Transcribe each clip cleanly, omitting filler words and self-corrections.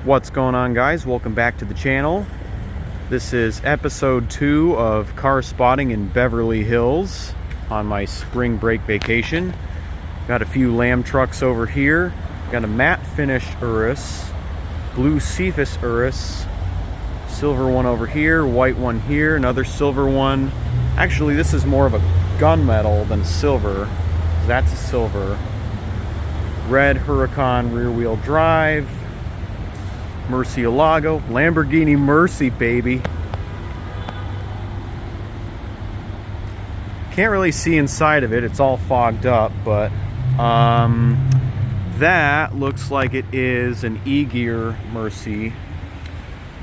What's going on, guys? Welcome back to the channel. This is episode 2 of car spotting in Beverly Hills on my spring break vacation. Got a few Lamb trucks over here. Got a matte finished Urus, blue Cephas Urus, silver one over here, white one here, another silver one. Actually, this is more of a gunmetal than silver. That's a silver. Red Huracan rear wheel drive. Murcielago, Lamborghini Mercy, baby. Can't really see inside of it, it's all fogged up, but that looks like it is an E-Gear Mercy.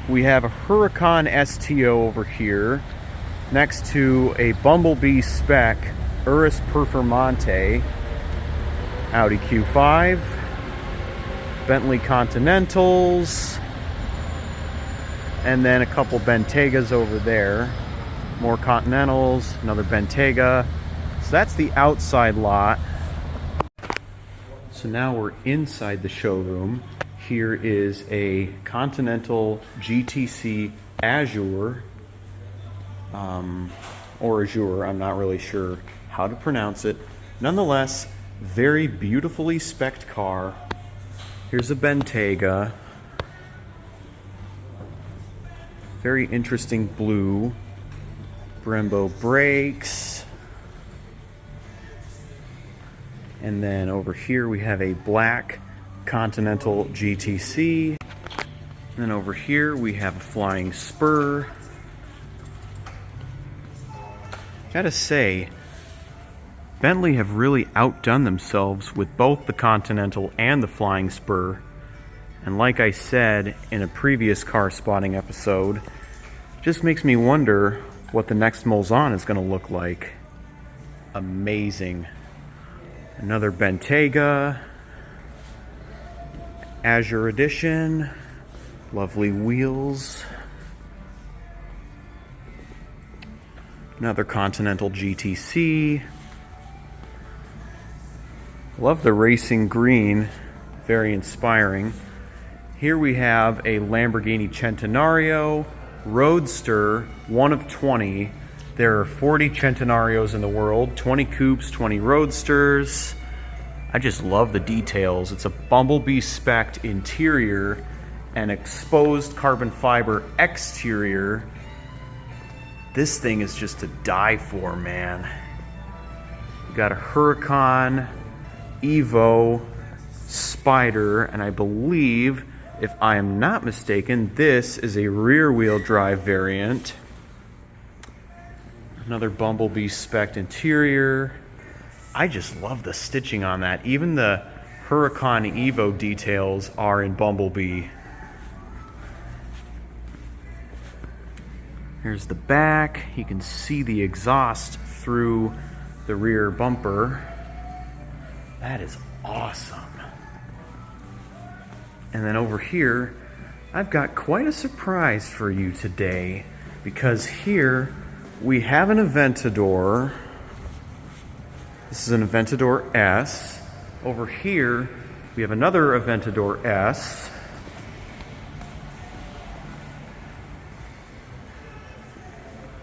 We have a Huracan STO over here next to a Bumblebee spec Urus Performante, Audi Q5, Bentley Continentals, and then a couple Bentegas over there. More Continentals, another Bentega. So that's the outside lot. So now we're inside the showroom. Here is a Continental GTC Azure, or Azure, I'm not really sure how to pronounce it. Nonetheless, very beautifully spec'd car. Here's a Bentega. Very interesting blue. Brembo brakes. And then over here we have a black Continental GTC. And then over here we have a Flying Spur. Gotta say, Bentley have really outdone themselves with both the Continental and the Flying Spur. And like I said in a previous car spotting episode, just makes me wonder what the next Mulsanne is going to look like. Amazing. Another Bentega. Azure Edition. Lovely wheels. Another Continental GTC. Love the racing green, very inspiring. Here we have a Lamborghini Centenario Roadster, one of 20. There are 40 Centenarios in the world, 20 coupes, 20 Roadsters. I just love the details. It's a Bumblebee spec'd interior and exposed carbon fiber exterior. This thing is just to die for, man. We got a Huracan Evo Spider, and I believe, if I am not mistaken, this is a rear wheel drive variant. Another Bumblebee spec'd interior. I just love the stitching on that. Even the Huracan Evo details are in Bumblebee. Here's the back. You can see the exhaust through the rear bumper. That is awesome. And then over here, I've got quite a surprise for you today, because here we have an Aventador. This is an Aventador S. Over here, we have another Aventador S.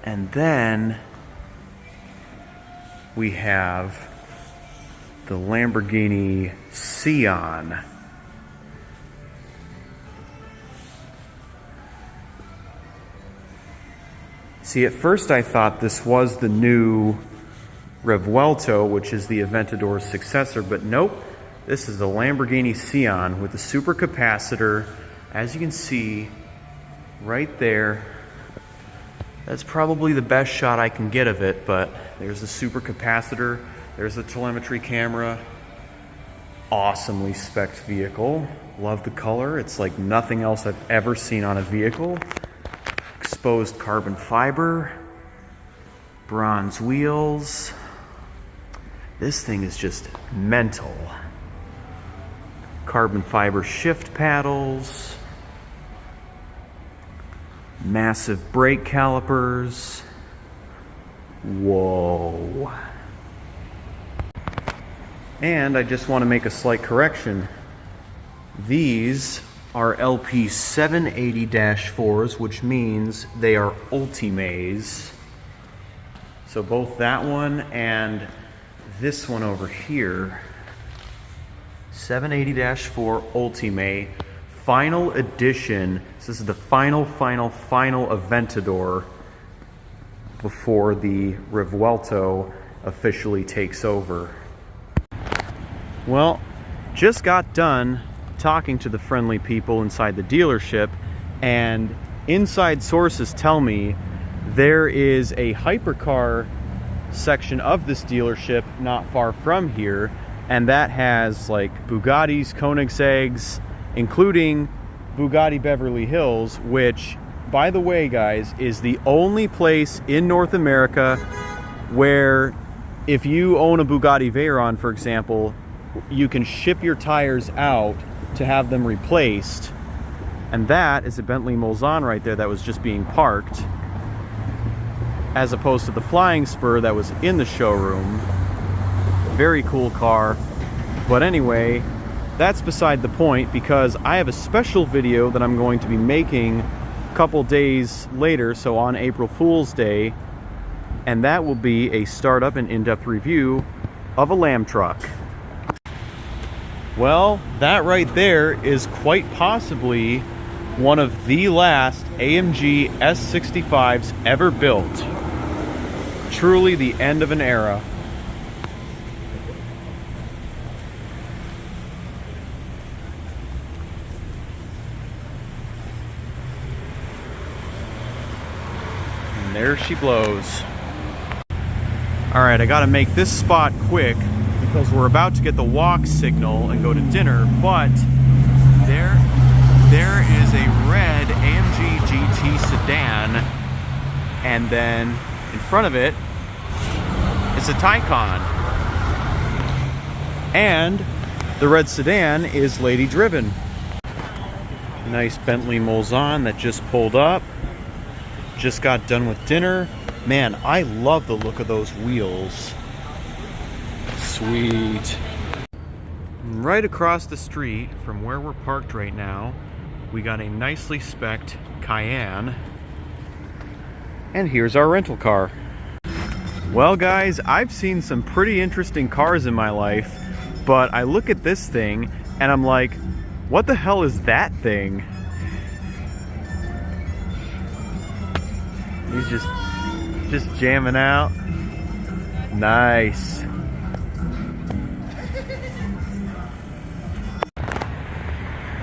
And then we have the Lamborghini Sian. See, at first I thought this was the new Revuelto, which is the Aventador's successor, but nope, this is the Lamborghini Sian with the super capacitor. As you can see right there, that's probably the best shot I can get of it, but there's the super capacitor. There's the telemetry camera. Awesomely spec'd vehicle. Love the color. It's like nothing else I've ever seen on a vehicle. Exposed carbon fiber. Bronze wheels. This thing is just mental. Carbon fiber shift paddles. Massive brake calipers. Whoa. And I just want to make a slight correction. These are LP 780-4s, which means they are Ultimaes. So both that one and this one over here, 780-4 Ultimae, final edition. So this is the final Aventador before the Revuelto officially takes over. Well, just got done talking to the friendly people inside the dealership, and inside sources tell me there is a hypercar section of this dealership not far from here, and that has like Bugattis, Koenigsegg's, including Bugatti Beverly Hills, which, by the way, guys, is the only place in North America where if you own a Bugatti Veyron, for example, you can ship your tires out to have them replaced. And that is a Bentley Mulsanne right there that was just being parked, as opposed to the Flying Spur that was in the showroom. Very cool car. But anyway, that's beside the point, because I have a special video that I'm going to be making a couple days later, so on April Fool's Day, and that will be a startup and in-depth review of a Lamb truck. Well, that right there is quite possibly one of the last AMG S65s ever built. Truly the end of an era. And there she blows. Alright, I gotta make this spot quick because we're about to get the walk signal and go to dinner, but there is a red AMG GT sedan, and then in front of it is a Taycan. And the red sedan is lady driven. Nice Bentley Mulsanne that just pulled up. Just got done with dinner. Man, I love the look of those wheels. Sweet. Right across the street from where we're parked right now, we got a nicely spec'd Cayenne. And here's our rental car. Well, guys, I've seen some pretty interesting cars in my life, but I look at this thing and I'm like, what the hell is that thing? He's just jamming out. Nice.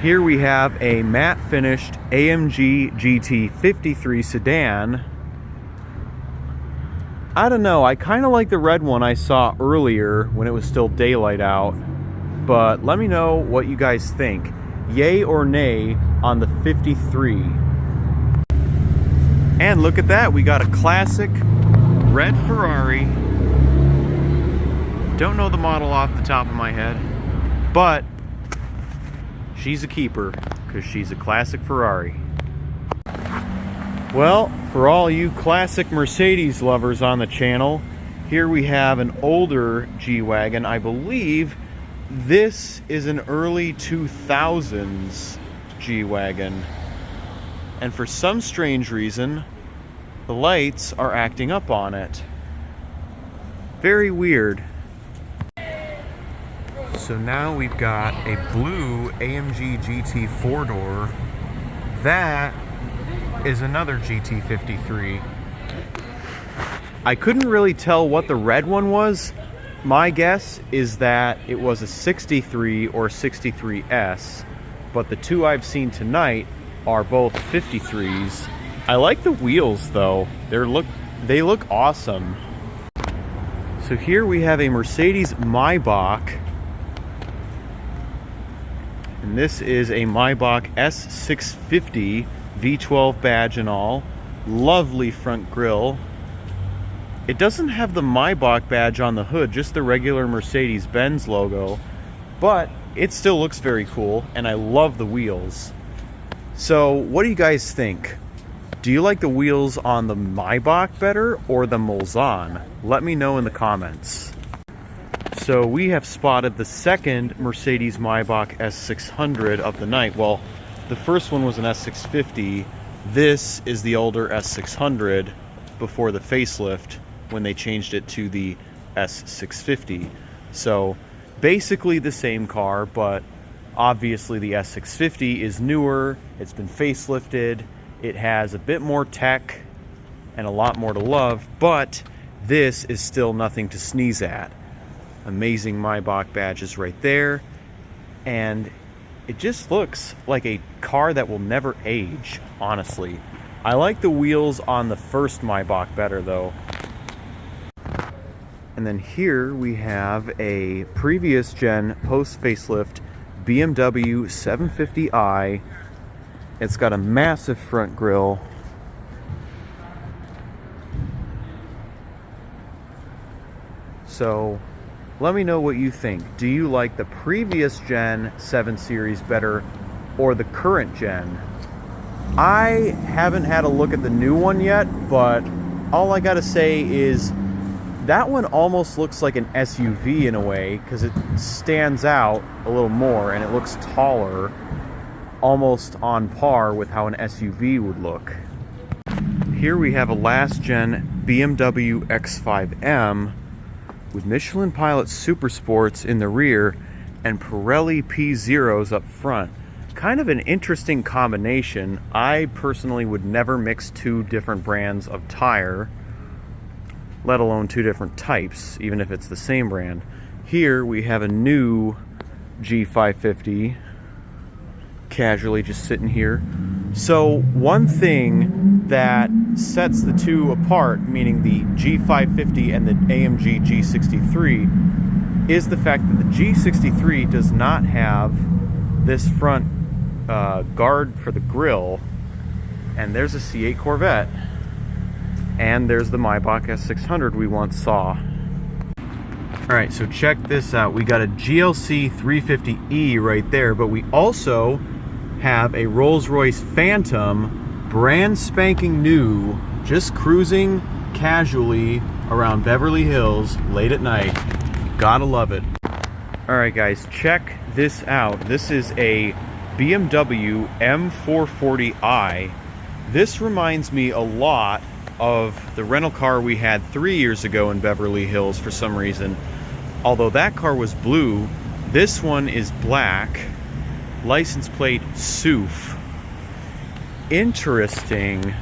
Here we have a matte finished AMG GT 53 sedan. I don't know, I kind of like the red one I saw earlier when it was still daylight out, but let me know what you guys think. Yay or nay on the 53. And look at that, we got a classic red Ferrari. Don't know the model off the top of my head, but she's a keeper because she's a classic Ferrari. Well, for all you classic Mercedes lovers on the channel, here we have an older G-Wagon. I believe this is an early 2000s G-Wagon. And for some strange reason, the lights are acting up on it. Very weird. So now we've got a blue AMG GT 4-door. That is another GT53. I couldn't really tell what the red one was. My guess is that it was a 63 or 63S, but the two I've seen tonight are both 53s. I like the wheels though. They look awesome. So here we have a Mercedes Maybach. And this is a Maybach S650 V12 badge and all. Lovely front grille. It doesn't have the Maybach badge on the hood, just the regular Mercedes-Benz logo, but it still looks very cool, and I love the wheels. So what do you guys think? Do you like the wheels on the Maybach better or the Mulsanne? Let me know in the comments. So we have spotted the second Mercedes Maybach S600 of the night. Well, the first one was an S650. This is the older S600 before the facelift when they changed it to the S650. So basically the same car, but obviously the S650 is newer. It's been facelifted. It has a bit more tech and a lot more to love, but this is still nothing to sneeze at. Amazing Maybach badges right there. And it just looks like a car that will never age, honestly. I like the wheels on the first Maybach better though. And then here we have a previous gen post facelift BMW 750i. It's got a massive front grille. So let me know what you think. Do you like the previous gen 7 Series better or the current gen? I haven't had a look at the new one yet, but all I gotta say is that one almost looks like an SUV in a way because it stands out a little more and it looks taller, almost on par with how an SUV would look. Here we have a last gen BMW X5M with Michelin Pilot Super Sports in the rear and Pirelli P0s up front. Kind of an interesting combination. I personally would never mix two different brands of tire, let alone two different types, even if it's the same brand. Here we have a new G550 casually just sitting here. So one thing that sets the two apart, meaning the G550 and the AMG G63, is the fact that the G63 does not have this front guard for the grille. And there's a C8 Corvette. And there's the Maybach S600 we once saw. Alright, so check this out. We got a GLC 350E right there, but we also have a Rolls-Royce Phantom, brand spanking new, just cruising casually around Beverly Hills late at night. Gotta love it. Alright guys, check this out. This is a BMW M440i. This reminds me a lot of the rental car we had 3 years ago in Beverly Hills for some reason. Although that car was blue, this one is black. License plate SUF. Interesting.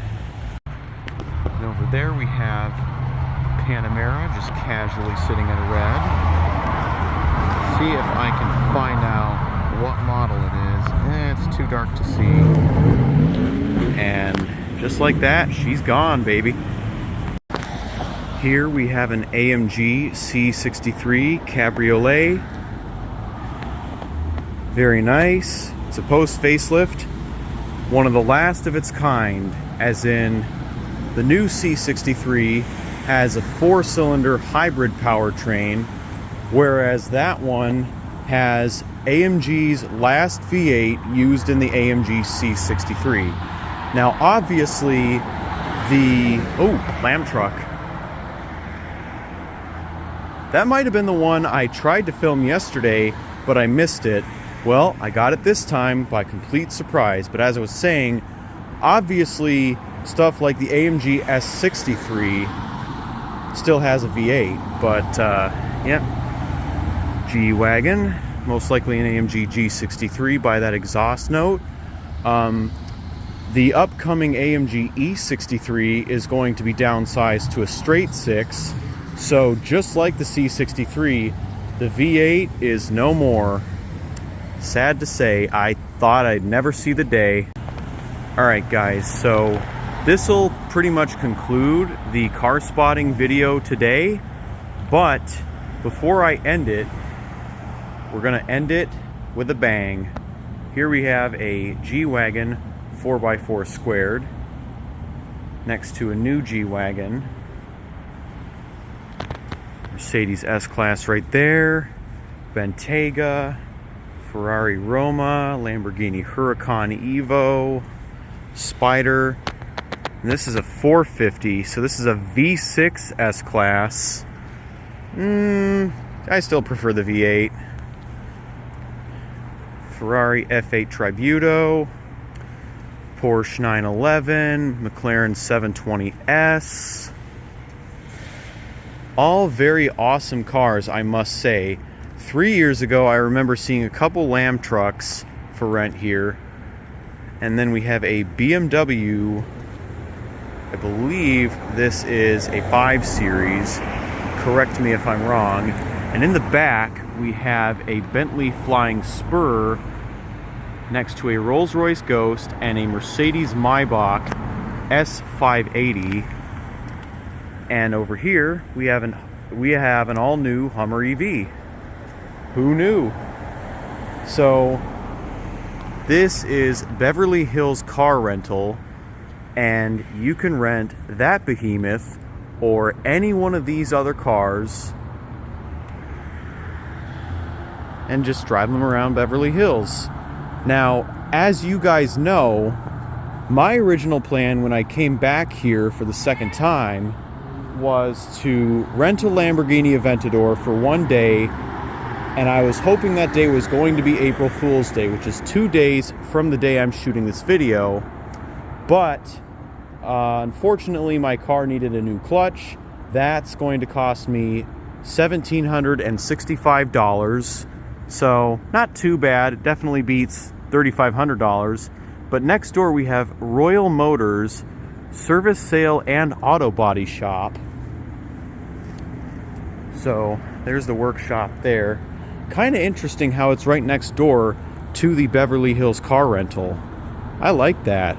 And over there we have Panamera just casually sitting at a red. See if I can find out what model it is. It's too dark to see. And just like that, she's gone, baby. Here we have an AMG C63 Cabriolet. Very nice. It's a post facelift. One of the last of its kind, as in the new C63 has a 4-cylinder hybrid powertrain, whereas that one has AMG's last V8 used in the AMG C63. Now, obviously, lamb truck. That might have been the one I tried to film yesterday, but I missed it. Well, I got it this time by complete surprise. But as I was saying, obviously, stuff like the AMG S63 still has a V8. But, yeah. G-Wagon, most likely an AMG G63 by that exhaust note. The upcoming AMG E63 is going to be downsized to a straight 6. So just like the C63, the V8 is no more. Sad to say, I thought I'd never see the day. Alright guys, so this'll pretty much conclude the car spotting video today. But before I end it, we're gonna end it with a bang. Here we have a G-Wagon 4x4 squared next to a new G-Wagon. Mercedes S-Class right there. Bentayga, Ferrari Roma, Lamborghini Huracan Evo, Spider. And this is a 450, so this is a V6 S-Class. I still prefer the V8. Ferrari F8 Tributo. Porsche 911, McLaren 720S. All very awesome cars, I must say. 3 years ago, I remember seeing a couple Lam trucks for rent here. And then we have a BMW, I believe this is a 5 Series. Correct me if I'm wrong. And in the back, we have a Bentley Flying Spur next to a Rolls-Royce Ghost and a Mercedes Maybach S580. And over here, we have an all-new Hummer EV. Who knew? So, this is Beverly Hills Car Rental, and you can rent that behemoth or any one of these other cars and just drive them around Beverly Hills. Now, as you guys know, my original plan when I came back here for the second time was to rent a Lamborghini Aventador for one day, and I was hoping that day was going to be April Fool's Day, which is 2 days from the day I'm shooting this video. But unfortunately, my car needed a new clutch. That's going to cost me $1,765. So not too bad. It definitely beats $3,500. But next door we have Royal Motors Service, Sale, and Auto Body Shop. So there's the workshop there. Kind of interesting how it's right next door to the Beverly Hills Car Rental. I like that.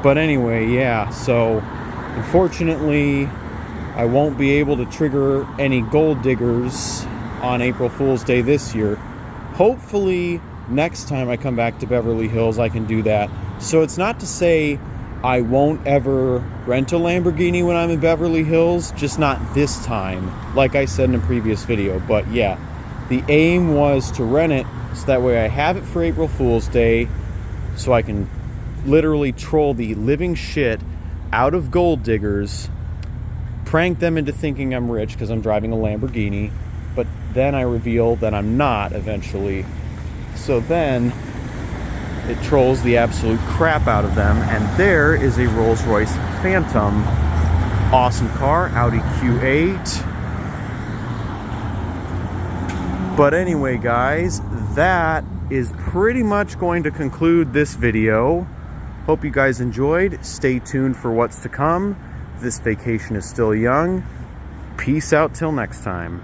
But anyway, yeah, so unfortunately I won't be able to trigger any gold diggers on April Fool's Day this year. Hopefully next time I come back to Beverly Hills I can do that. So it's not to say I won't ever rent a Lamborghini when I'm in Beverly Hills, just not this time, like I said in a previous video. But yeah, the aim was to rent it so that way I have it for April Fool's Day, so I can literally troll the living shit out of gold diggers, prank them into thinking I'm rich because I'm driving a Lamborghini, but then I reveal that I'm not eventually. So then it trolls the absolute crap out of them. And there is a Rolls-Royce Phantom. Awesome car, Audi Q8. But anyway, guys, that is pretty much going to conclude this video. Hope you guys enjoyed. Stay tuned for what's to come. This vacation is still young. Peace out till next time.